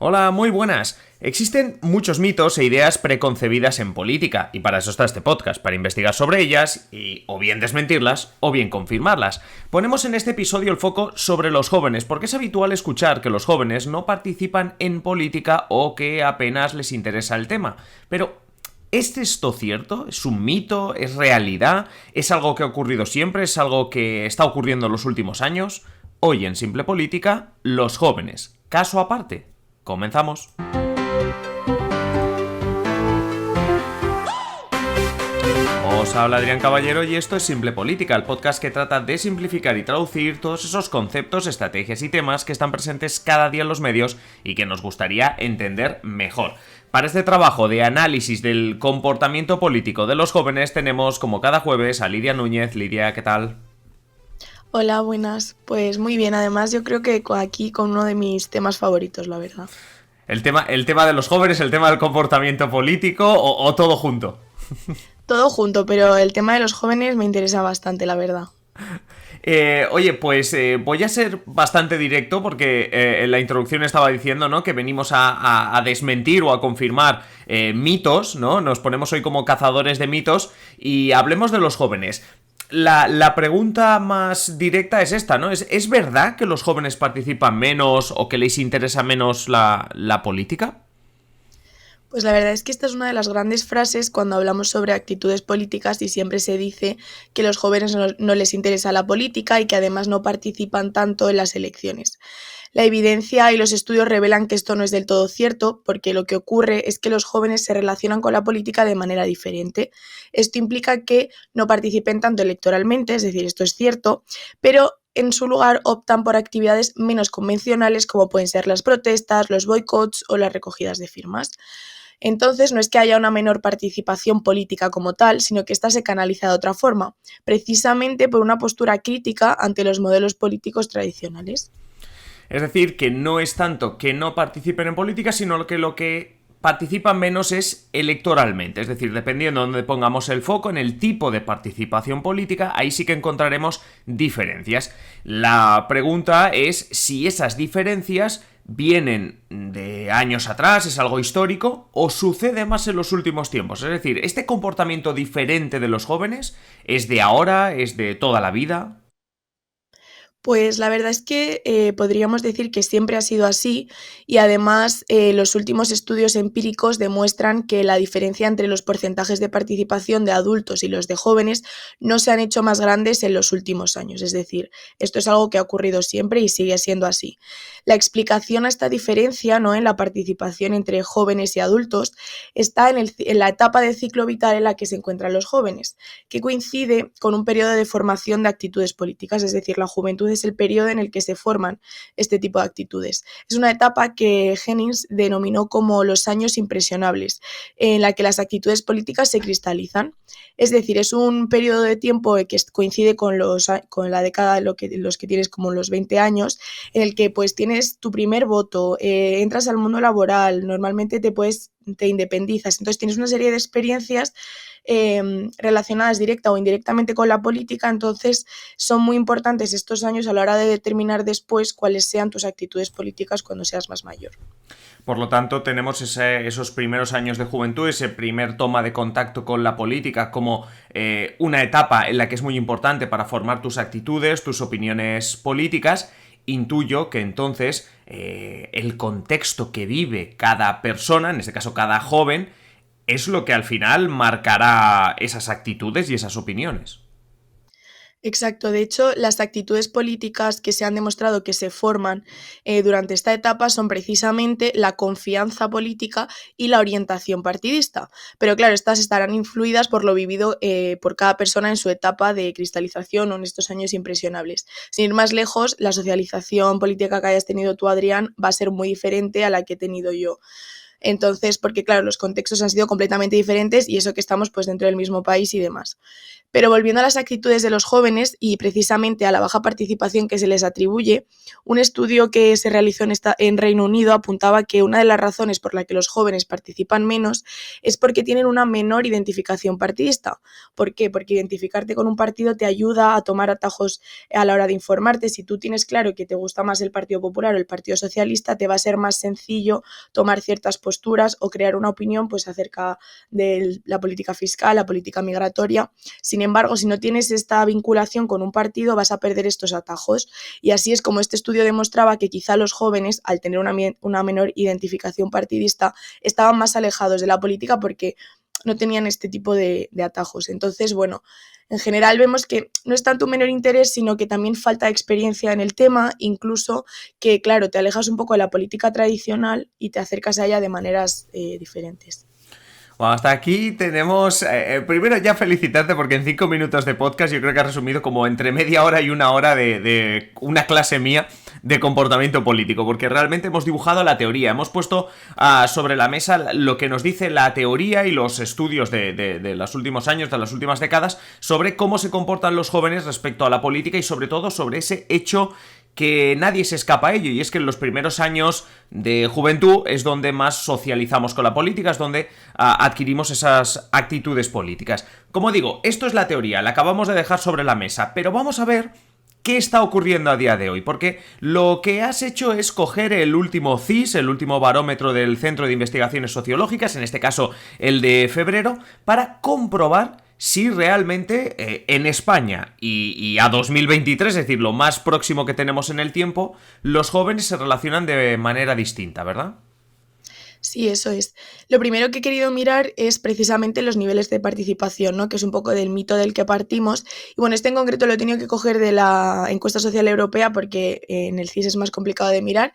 Hola, muy buenas. Existen muchos mitos e ideas preconcebidas en política, y para eso está este podcast, para investigar sobre ellas y o bien desmentirlas o bien confirmarlas. Ponemos en este episodio el foco sobre los jóvenes, porque es habitual escuchar que los jóvenes no participan en política o que apenas les interesa el tema. Pero, ¿es esto cierto? ¿Es un mito? ¿Es realidad? ¿Es algo que ha ocurrido siempre? ¿Es algo que está ocurriendo en los últimos años? Hoy en Simple Política, los jóvenes. Caso aparte. Comenzamos. Os habla Adrián Caballero y esto es Simple Política, el podcast que trata de simplificar y traducir todos esos conceptos, estrategias y temas que están presentes cada día en los medios y que nos gustaría entender mejor. Para este trabajo de análisis del comportamiento político de los jóvenes tenemos, como cada jueves, a Lidia Núñez. Lidia, ¿qué tal? Hola, buenas. Pues muy bien, además yo creo que aquí con uno de mis temas favoritos, la verdad. El tema de los jóvenes, el tema del comportamiento político o todo junto. Todo junto, pero el tema de los jóvenes me interesa bastante, la verdad. Oye, pues voy a ser bastante directo porque en la introducción estaba diciendo, ¿no?, que venimos a desmentir o a confirmar mitos, ¿no? Nos ponemos hoy como cazadores de mitos y hablemos de los jóvenes. La pregunta más directa es esta, ¿no? ¿Es verdad que los jóvenes participan menos o que les interesa menos la política? Pues la verdad es que esta es una de las grandes frases cuando hablamos sobre actitudes políticas y siempre se dice que los jóvenes no les interesa la política y que además no participan tanto en las elecciones. La evidencia y los estudios revelan que esto no es del todo cierto, porque lo que ocurre es que los jóvenes se relacionan con la política de manera diferente. Esto implica que no participen tanto electoralmente, es decir, esto es cierto, pero en su lugar optan por actividades menos convencionales como pueden ser las protestas, los boicots o las recogidas de firmas. Entonces, no es que haya una menor participación política como tal, sino que ésta se canaliza de otra forma, precisamente por una postura crítica ante los modelos políticos tradicionales. Es decir, que no es tanto que no participen en política, sino que lo que participan menos es electoralmente. Es decir, dependiendo de dónde pongamos el foco, en el tipo de participación política, ahí sí que encontraremos diferencias. La pregunta es si esas diferencias vienen de años atrás, es algo histórico, o sucede más en los últimos tiempos. Es decir, ¿este comportamiento diferente de los jóvenes es de ahora, es de toda la vida? Pues la verdad es que podríamos decir que siempre ha sido así y además los últimos estudios empíricos demuestran que la diferencia entre los porcentajes de participación de adultos y los de jóvenes no se han hecho más grandes en los últimos años. Es decir, esto es algo que ha ocurrido siempre y sigue siendo así. La explicación a esta diferencia, ¿no?, en la participación entre jóvenes y adultos está en la etapa del ciclo vital en la que se encuentran los jóvenes, que coincide con un periodo de formación de actitudes políticas, es decir, la juventud es el periodo en el que se forman este tipo de actitudes. Es una etapa que Jennings denominó como los años impresionables, en la que las actitudes políticas se cristalizan. Es decir, es un periodo de tiempo que coincide con la década de los que tienes como los 20 años, en el que pues tienes tu primer voto, entras al mundo laboral, normalmente te independizas, entonces tienes una serie de experiencias relacionadas directa o indirectamente con la política, entonces son muy importantes estos años a la hora de determinar después cuáles sean tus actitudes políticas cuando seas más mayor. Por lo tanto, tenemos esos primeros años de juventud, ese primer toma de contacto con la política como una etapa en la que es muy importante para formar tus actitudes, tus opiniones políticas. Intuyo que entonces el contexto que vive cada persona, en este caso cada joven, es lo que al final marcará esas actitudes y esas opiniones. Exacto, de hecho, las actitudes políticas que se han demostrado que se forman durante esta etapa son precisamente la confianza política y la orientación partidista. Pero claro, estas estarán influidas por lo vivido por cada persona en su etapa de cristalización o en estos años impresionables. Sin ir más lejos, la socialización política que hayas tenido tú, Adrián, va a ser muy diferente a la que he tenido yo. Entonces, porque claro, los contextos han sido completamente diferentes y eso que estamos pues dentro del mismo país y demás. Pero volviendo a las actitudes de los jóvenes y precisamente a la baja participación que se les atribuye, un estudio que se realizó en Reino Unido apuntaba que una de las razones por la que los jóvenes participan menos es porque tienen una menor identificación partidista. ¿Por qué? Porque identificarte con un partido te ayuda a tomar atajos a la hora de informarte. Si tú tienes claro que te gusta más el Partido Popular o el Partido Socialista, te va a ser más sencillo tomar ciertas posturas o crear una opinión pues, acerca de la política fiscal, la política migratoria. Sin embargo, si no tienes esta vinculación con un partido, vas a perder estos atajos. Y así es como este estudio demostraba que quizá los jóvenes, al tener una menor identificación partidista, estaban más alejados de la política porque no tenían este tipo de atajos. Entonces, bueno, en general vemos que no es tanto un menor interés, sino que también falta experiencia en el tema, incluso que, claro, te alejas un poco de la política tradicional y te acercas a ella de maneras diferentes. Bueno, hasta aquí tenemos... primero ya felicitarte porque en 5 minutos de podcast yo creo que has resumido como entre media hora y una hora de una clase mía de comportamiento político, porque realmente hemos dibujado la teoría, hemos puesto sobre la mesa lo que nos dice la teoría y los estudios de los últimos años, de las últimas décadas, sobre cómo se comportan los jóvenes respecto a la política y sobre todo sobre ese hecho que nadie se escapa a ello, y es que en los primeros años de juventud es donde más socializamos con la política, es donde adquirimos esas actitudes políticas. Como digo, esto es la teoría, la acabamos de dejar sobre la mesa, pero vamos a ver qué está ocurriendo a día de hoy, porque lo que has hecho es coger el último CIS, el último barómetro del Centro de Investigaciones Sociológicas, en este caso el de febrero, para comprobar si realmente en España y a 2023, es decir, lo más próximo que tenemos en el tiempo, los jóvenes se relacionan de manera distinta, ¿verdad? Sí, eso es. Lo primero que he querido mirar es precisamente los niveles de participación, ¿no? Que es un poco del mito del que partimos. Y bueno, este en concreto lo he tenido que coger de la encuesta social europea porque en el CIS es más complicado de mirar.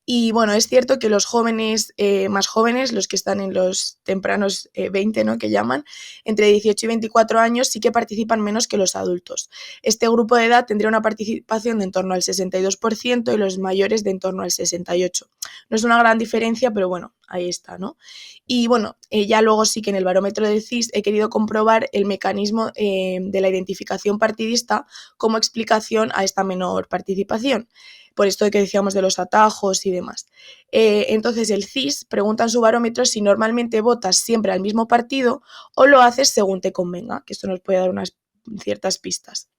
Y bueno, es cierto que los jóvenes más jóvenes, los que están en los tempranos 20, ¿no? Que llaman, entre 18 y 24 años, sí que participan menos que los adultos. Este grupo de edad tendría una participación de en torno al 62% y los mayores de en torno al 68%. No es una gran diferencia, pero bueno, ahí está, ¿no? Y bueno, ya luego sí que en el barómetro del CIS he querido comprobar el mecanismo de la identificación partidista como explicación a esta menor participación. Por esto de que decíamos de los atajos y demás. Entonces el CIS pregunta en su barómetro si normalmente votas siempre al mismo partido o lo haces según te convenga, que esto nos puede dar unas ciertas pistas.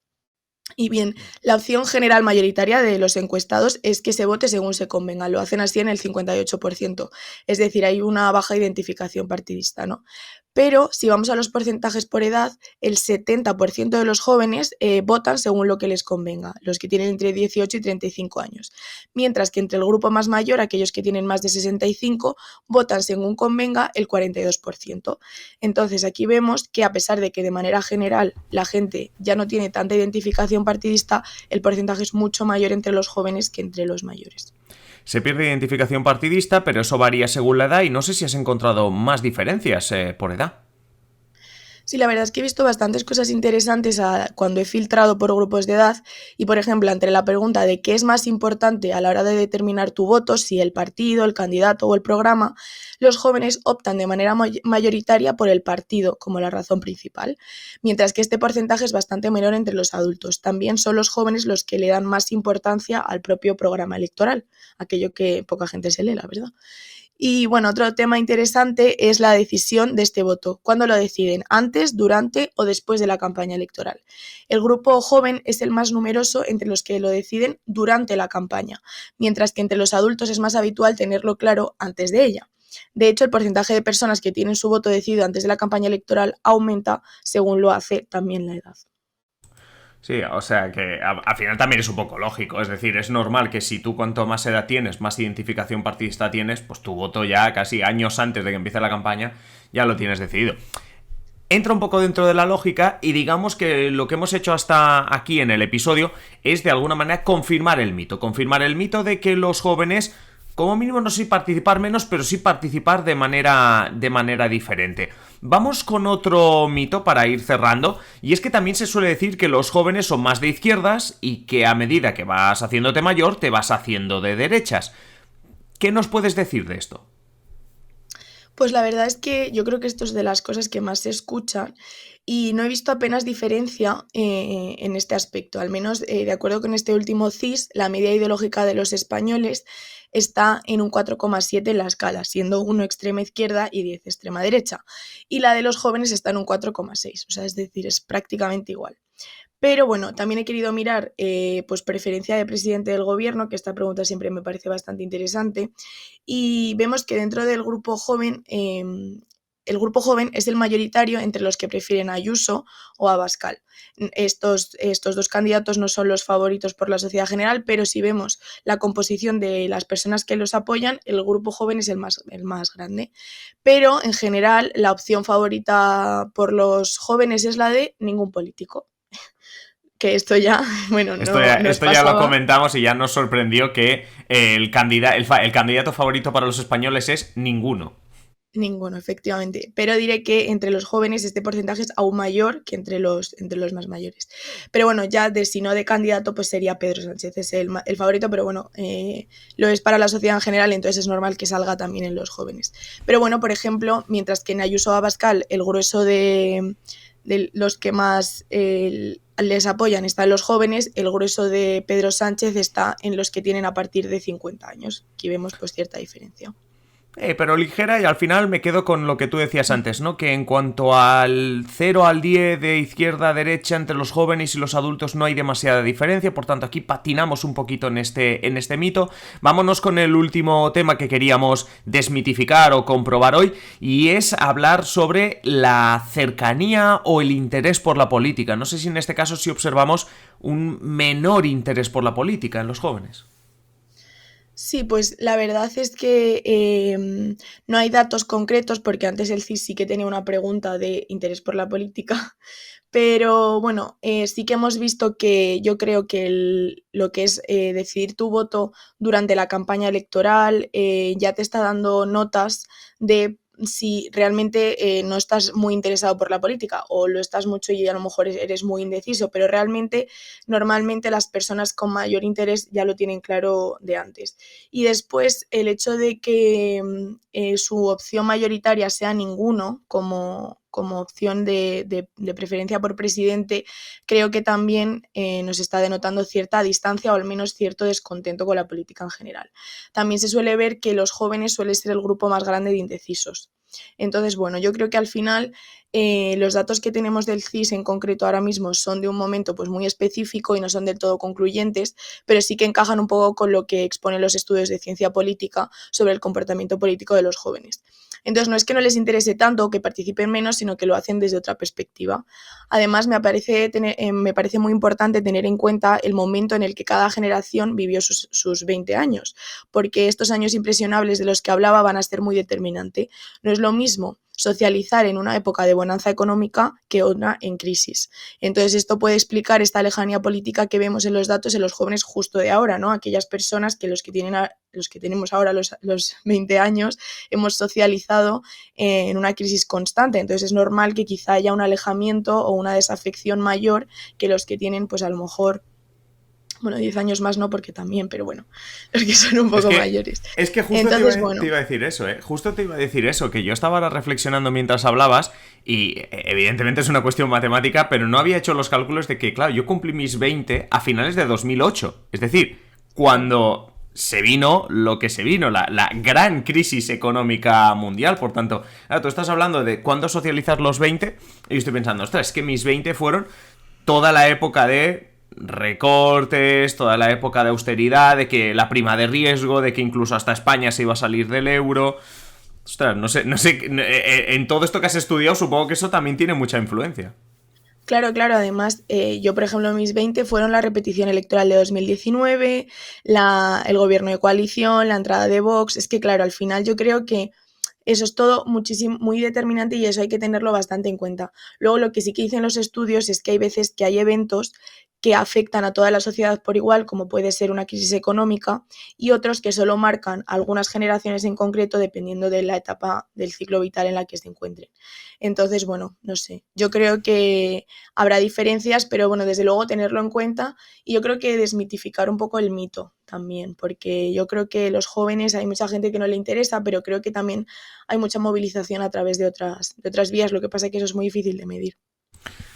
Y bien, la opción general mayoritaria de los encuestados es que se vote según se convenga, lo hacen así en el 58%, es decir, hay una baja identificación partidista, ¿no? Pero si vamos a los porcentajes por edad, el 70% de los jóvenes votan según lo que les convenga, los que tienen entre 18 y 35 años, mientras que entre el grupo más mayor, aquellos que tienen más de 65, votan según convenga el 42%. Entonces aquí vemos que a pesar de que de manera general la gente ya no tiene tanta identificación partidista, el porcentaje es mucho mayor entre los jóvenes que entre los mayores. Se pierde identificación partidista, pero eso varía según la edad y no sé si has encontrado más diferencias por edad. Sí, la verdad es que he visto bastantes cosas interesantes cuando he filtrado por grupos de edad y, por ejemplo, ante la pregunta de qué es más importante a la hora de determinar tu voto, si el partido, el candidato o el programa, los jóvenes optan de manera mayoritaria por el partido como la razón principal, mientras que este porcentaje es bastante menor entre los adultos. También son los jóvenes los que le dan más importancia al propio programa electoral, aquello que poca gente se lee, la verdad. Y bueno, otro tema interesante es la decisión de este voto. ¿Cuándo lo deciden? ¿Antes, durante o después de la campaña electoral? El grupo joven es el más numeroso entre los que lo deciden durante la campaña, mientras que entre los adultos es más habitual tenerlo claro antes de ella. De hecho, el porcentaje de personas que tienen su voto decidido antes de la campaña electoral aumenta según lo hace también la edad. Sí, o sea que al final también es un poco lógico, es decir, es normal que si tú cuanto más edad tienes, más identificación partidista tienes, pues tu voto ya casi años antes de que empiece la campaña ya lo tienes decidido. Entra un poco dentro de la lógica y digamos que lo que hemos hecho hasta aquí en el episodio es de alguna manera confirmar el mito de que los jóvenes, como mínimo no sé si participar menos, pero sí participar de manera diferente. Vamos con otro mito para ir cerrando, y es que también se suele decir que los jóvenes son más de izquierdas y que a medida que vas haciéndote mayor te vas haciendo de derechas. ¿Qué nos puedes decir de esto? Pues la verdad es que yo creo que esto es de las cosas que más se escuchan y no he visto apenas diferencia en este aspecto. Al menos, de acuerdo con este último CIS, la media ideológica de los españoles está en un 4,7 en la escala, siendo uno extrema izquierda y 10 extrema derecha. Y la de los jóvenes está en un 4,6, o sea, es decir, es prácticamente igual. Pero bueno, también he querido mirar pues preferencia de presidente del gobierno, que esta pregunta siempre me parece bastante interesante, y vemos que dentro del grupo joven, el grupo joven es el mayoritario entre los que prefieren a Ayuso o a Abascal. Estos dos candidatos no son los favoritos por la sociedad general, pero si vemos la composición de las personas que los apoyan, el grupo joven es el más grande. Pero en general la opción favorita por los jóvenes es la de ningún político, que esto ya, bueno, no nos Esto ya lo pasaba. comentamos y ya nos sorprendió que el candidato favorito para los españoles es ninguno. Ninguno, efectivamente. Pero diré que entre los jóvenes este porcentaje es aún mayor que entre los más mayores. Pero bueno, ya de si no de candidato, pues sería Pedro Sánchez, es el favorito, pero bueno, lo es para la sociedad en general, entonces es normal que salga también en los jóvenes. Pero bueno, por ejemplo, mientras que en Ayuso Abascal el grueso de los que más les apoyan está en los jóvenes, el grueso de Pedro Sánchez está en los que tienen a partir de 50 años. Aquí vemos pues cierta diferencia. Pero ligera, y al final me quedo con lo que tú decías antes, ¿no? Que en cuanto al 0 al 10 de izquierda a derecha entre los jóvenes y los adultos no hay demasiada diferencia, por tanto aquí patinamos un poquito en este mito. Vámonos con el último tema que queríamos desmitificar o comprobar hoy, y es hablar sobre la cercanía o el interés por la política. No sé si en este caso sí observamos un menor interés por la política en los jóvenes. Sí, pues la verdad es que no hay datos concretos porque antes el CIS sí que tenía una pregunta de interés por la política, pero bueno, sí que hemos visto que yo creo que lo que es decidir tu voto durante la campaña electoral ya te está dando notas de si realmente no estás muy interesado por la política o lo estás mucho y a lo mejor eres muy indeciso, pero realmente normalmente las personas con mayor interés ya lo tienen claro de antes. Y después el hecho de que su opción mayoritaria sea ninguno como opción de preferencia por presidente, creo que también nos está denotando cierta distancia o al menos cierto descontento con la política en general. También se suele ver que los jóvenes suelen ser el grupo más grande de indecisos. Entonces, bueno, yo creo que al final los datos que tenemos del CIS en concreto ahora mismo son de un momento pues muy específico y no son del todo concluyentes, pero sí que encajan un poco con lo que exponen los estudios de ciencia política sobre el comportamiento político de los jóvenes. Entonces, no es que no les interese tanto o que participen menos, sino que lo hacen desde otra perspectiva. Además, me parece muy importante tener en cuenta el momento en el que cada generación vivió sus 20 años, porque estos años impresionables de los que hablaba van a ser muy determinantes. No es lo mismo socializar en una época de bonanza económica que otra en crisis. Entonces esto puede explicar esta lejanía política que vemos en los datos en los jóvenes justo de ahora, ¿no? Aquellas personas que los que tenemos ahora los 20 años hemos socializado en una crisis constante. Entonces es normal que quizá haya un alejamiento o una desafección mayor que los que tienen pues a lo mejor, bueno, 10 años más no porque también, pero bueno, los que son un Es poco que, mayores. es que justo Entonces, te bueno, iba a decir eso, ¿eh? Justo te iba a decir eso, que yo estaba ahora reflexionando mientras hablabas y evidentemente es una cuestión matemática, pero no había hecho los cálculos de que, claro, yo cumplí mis 20 a finales de 2008. Es decir, claro. cuando se vino lo que se vino, la gran crisis económica mundial. Por tanto, claro, tú estás hablando de cuándo socializar los 20 y yo estoy pensando, ostras, es que mis 20 fueron toda la época de recortes, toda la época de austeridad, de que la prima de riesgo, de que incluso hasta España se iba a salir del euro. Ostras, no sé, en todo esto que has estudiado supongo que eso también tiene mucha influencia. Claro, claro. Además, yo, por ejemplo, mis 20 fueron la repetición electoral de 2019, el gobierno de coalición, la entrada de Vox. Es que, claro, al final yo creo que eso es todo muchísimo, muy determinante y eso hay que tenerlo bastante en cuenta. Luego, lo que sí que dicen los estudios es que hay veces que hay eventos que afectan a toda la sociedad por igual, como puede ser una crisis económica, y otros que solo marcan algunas generaciones en concreto dependiendo de la etapa del ciclo vital en la que se encuentren. Entonces, bueno, no sé, yo creo que habrá diferencias, pero bueno, desde luego tenerlo en cuenta y yo creo que desmitificar un poco el mito también, porque yo creo que los jóvenes hay mucha gente que no le interesa, pero creo que también hay mucha movilización a través de otras vías, lo que pasa es que eso es muy difícil de medir.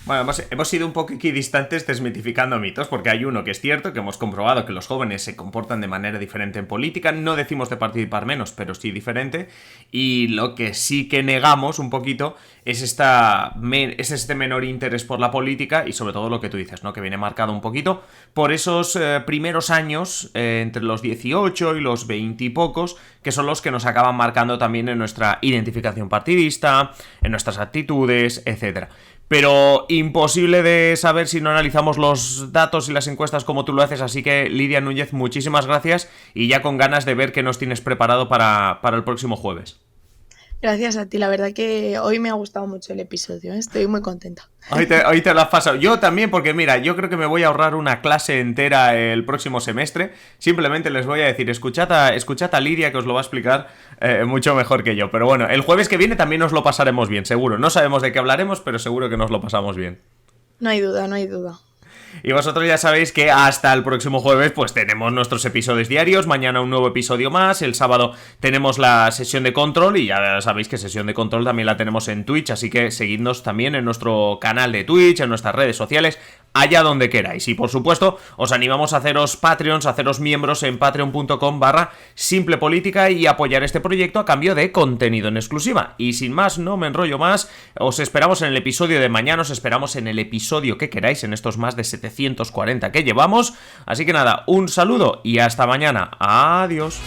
Bueno, hemos sido un poco equidistantes desmitificando mitos, porque hay uno que es cierto, que hemos comprobado que los jóvenes se comportan de manera diferente en política, no decimos de participar menos, pero sí diferente, y lo que sí que negamos un poquito es este menor interés por la política y sobre todo lo que tú dices, ¿no? Que viene marcado un poquito por esos primeros años, entre los 18 y los 20 y pocos, que son los que nos acaban marcando también en nuestra identificación partidista, en nuestras actitudes, etcétera. Pero imposible de saber si no analizamos los datos y las encuestas como tú lo haces, así que Lidia Núñez, muchísimas gracias y ya con ganas de ver qué nos tienes preparado para el próximo jueves. Gracias a ti, la verdad que hoy me ha gustado mucho el episodio, estoy muy contenta. Hoy te lo has pasado. Yo también, porque mira, yo creo que me voy a ahorrar una clase entera el próximo semestre. Simplemente les voy a decir, escuchad a Lidia que os lo va a explicar mucho mejor que yo. Pero bueno, el jueves que viene también nos lo pasaremos bien, seguro. No sabemos de qué hablaremos, pero seguro que nos lo pasamos bien. No hay duda, no hay duda. Y vosotros ya sabéis que hasta el próximo jueves pues tenemos nuestros episodios diarios, mañana un nuevo episodio más, el sábado tenemos la sesión de control y ya sabéis que sesión de control también la tenemos en Twitch, así que seguidnos también en nuestro canal de Twitch, en nuestras redes sociales, allá donde queráis. Y por supuesto, os animamos a haceros Patreons, a haceros miembros en patreon.com/simplepolítica y apoyar este proyecto a cambio de contenido en exclusiva. Y sin más, no me enrollo más, os esperamos en el episodio de mañana, os esperamos en el episodio que queráis, en estos más de 740 que llevamos. Así que nada, un saludo y hasta mañana. Adiós.